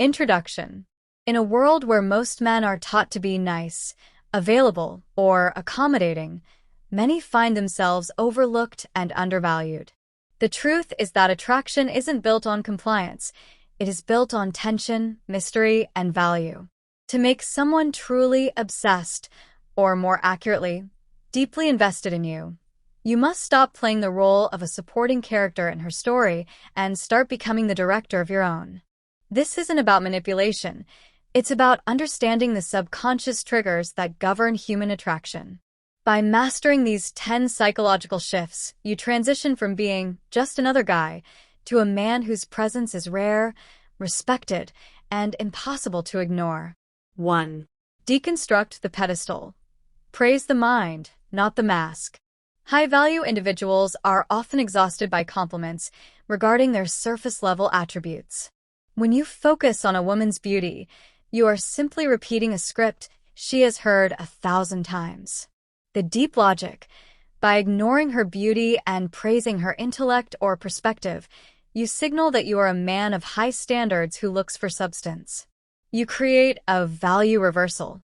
Introduction. In a world where most men are taught to be nice, available, or accommodating, many find themselves overlooked and undervalued. The truth is that attraction isn't built on compliance. It is built on tension, mystery, and value. To make someone truly obsessed, or more accurately, deeply invested in you, you must stop playing the role of a supporting character in her story and start becoming the director of your own. This isn't about manipulation. It's about understanding the subconscious triggers that govern human attraction. By mastering these 10 psychological shifts, you transition from being just another guy to a man whose presence is rare, respected, and impossible to ignore. 1. Deconstruct the pedestal. Praise the mind, not the mask. High-value individuals are often exhausted by compliments regarding their surface-level attributes. When you focus on a woman's beauty, you are simply repeating a script she has heard 1,000 times. The deep logic. By ignoring her beauty and praising her intellect or perspective, you signal that you are a man of high standards who looks for substance. You create a value reversal.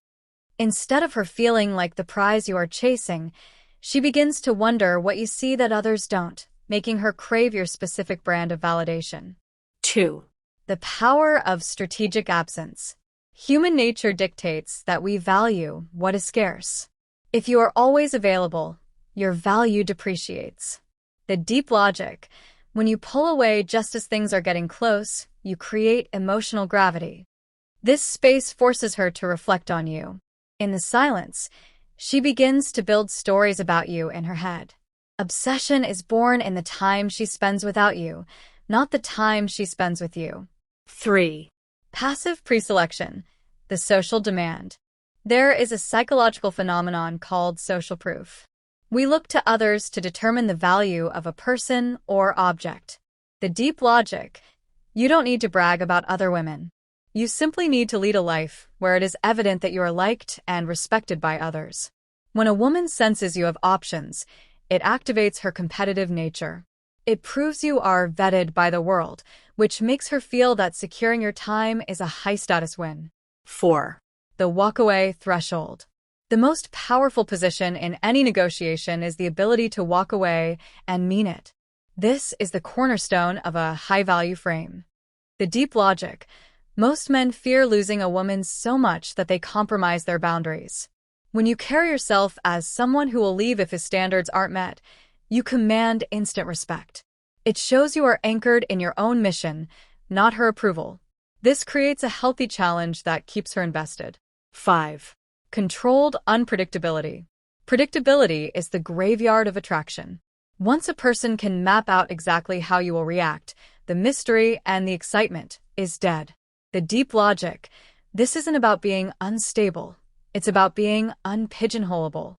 Instead of her feeling like the prize you are chasing, she begins to wonder what you see that others don't, making her crave your specific brand of validation. 2. The power of strategic absence. Human nature dictates that we value what is scarce. If you are always available, your value depreciates. The deep logic. When you pull away just as things are getting close, you create emotional gravity. This space forces her to reflect on you. In the silence, she begins to build stories about you in her head. Obsession is born in the time she spends without you, not the time she spends with you. 3. Passive preselection, the social demand. There is a psychological phenomenon called social proof. We look to others to determine the value of a person or object. The deep logic. You don't need to brag about other women. You simply need to lead a life where it is evident that you are liked and respected by others. When a woman senses you have options, it activates her competitive nature. It proves you are vetted by the world, which makes her feel that securing your time is a high-status win. 4. The walk-away threshold. The most powerful position in any negotiation is the ability to walk away and mean it. This is the cornerstone of a high-value frame. The deep logic. Most men fear losing a woman so much that they compromise their boundaries. When you carry yourself as someone who will leave if his standards aren't met, you command instant respect. It shows you are anchored in your own mission, not her approval. This creates a healthy challenge that keeps her invested. 5. Controlled unpredictability. Predictability is the graveyard of attraction. Once a person can map out exactly how you will react, the mystery and the excitement is dead. The deep logic. This isn't about being unstable. It's about being unpigeonholable.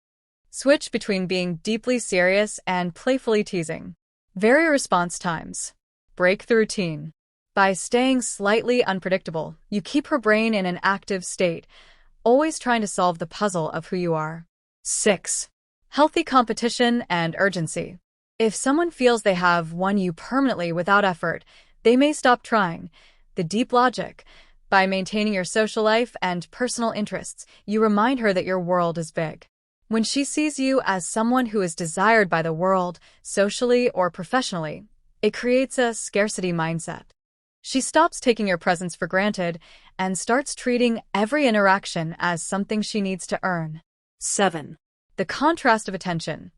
Switch between being deeply serious and playfully teasing. Vary response times. Break the routine. By staying slightly unpredictable, you keep her brain in an active state, always trying to solve the puzzle of who you are. 6. Healthy competition and urgency. If someone feels they have won you permanently without effort, they may stop trying. The deep logic. By maintaining your social life and personal interests, you remind her that your world is big. When she sees you as someone who is desired by the world, socially or professionally, it creates a scarcity mindset. She stops taking your presence for granted and starts treating every interaction as something she needs to earn. 7. The contrast of attention.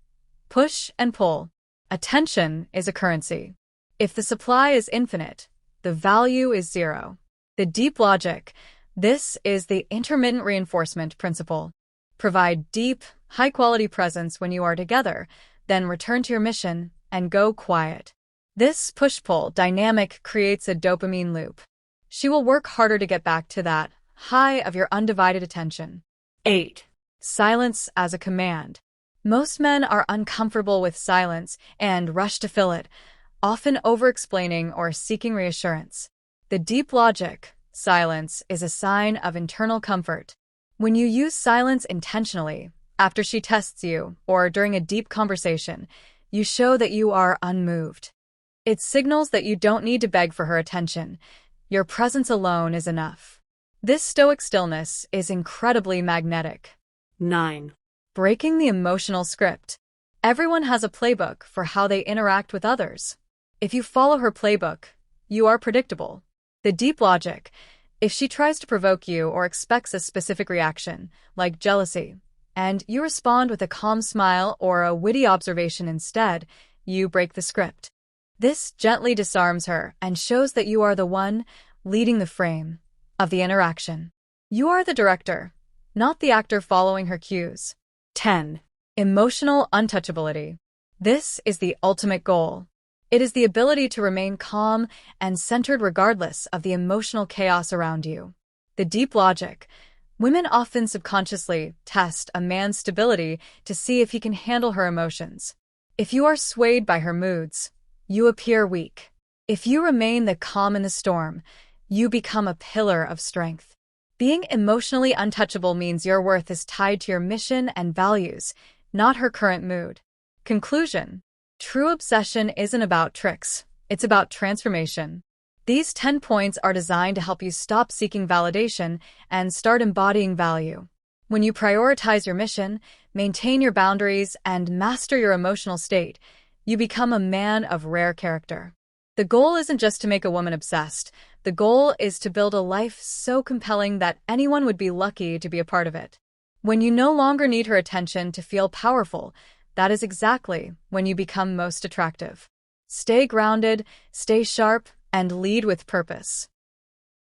Push and pull. Attention is a currency. If the supply is infinite, the value is zero. The deep logic. This is the intermittent reinforcement principle. Provide deep, high-quality presence when you are together, then return to your mission and go quiet. This push-pull dynamic creates a dopamine loop. She will work harder to get back to that high of your undivided attention. 8. Silence as a command. Most men are uncomfortable with silence and rush to fill it, often over-explaining or seeking reassurance. The deep logic. Silence is a sign of internal comfort. When you use silence intentionally, after she tests you or during a deep conversation, you show that you are unmoved. It signals that you don't need to beg for her attention. Your presence alone is enough. This stoic stillness is incredibly magnetic. 9. Breaking the emotional script. Everyone has a playbook for how they interact with others. If you follow her playbook, you are predictable. The deep logic. If she tries to provoke you or expects a specific reaction, like jealousy, and you respond with a calm smile or a witty observation instead, you break the script. This gently disarms her and shows that you are the one leading the frame of the interaction. You are the director, not the actor following her cues. 10. Emotional untouchability. This is the ultimate goal. It is the ability to remain calm and centered regardless of the emotional chaos around you. The deep logic. Women often subconsciously test a man's stability to see if he can handle her emotions. If you are swayed by her moods, you appear weak. If you remain the calm in the storm, you become a pillar of strength. Being emotionally untouchable means your worth is tied to your mission and values, not her current mood. Conclusion. True obsession isn't about tricks, it's about transformation. These 10 points are designed to help you stop seeking validation and start embodying value. When you prioritize your mission, maintain your boundaries, and master your emotional state, you become a man of rare character. The goal isn't just to make a woman obsessed. The goal is to build a life so compelling that anyone would be lucky to be a part of it. When you no longer need her attention to feel powerful, that is exactly when you become most attractive. Stay grounded, stay sharp, and lead with purpose.